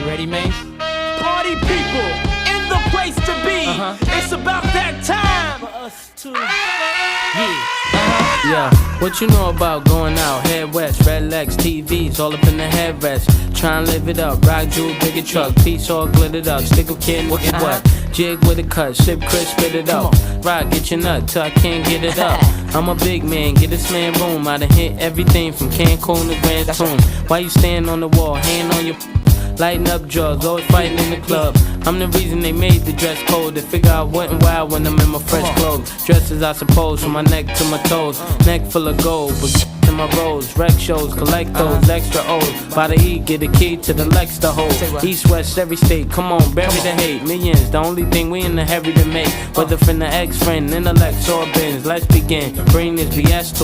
ready, man? Party people in the place to be. It's about that time for us to. Yeah, what you know about going out? Head west, red legs, TVs, all up in the headrest. Tryin' live it up, rock jewel, bigger truck, piece all glittered up. Stick a kid, look at what? Jig with a cut, sip crisp, spit it up. Rock, get your nut till I can't get it up. I'm a big man, get this man room. I done hit everything from Cancun to Grand Tune. Why you stand on the wall, hand on your lighting up drugs, always fighting in the club. I'm the reason they made the dress code. They figure I wasn't wild when I'm in my fresh clothes. Dresses, I suppose, from my neck to my toes. Neck full of gold, but to my rolls. Rec shows, collect those extra O's. By the E, get a key to the Lex to hold. East, west, every state, come on, bury the hate. Millions, the only thing we in the hurry to make. Whether from the ex-friend, intellect, or bins. Let's begin, bring this BS to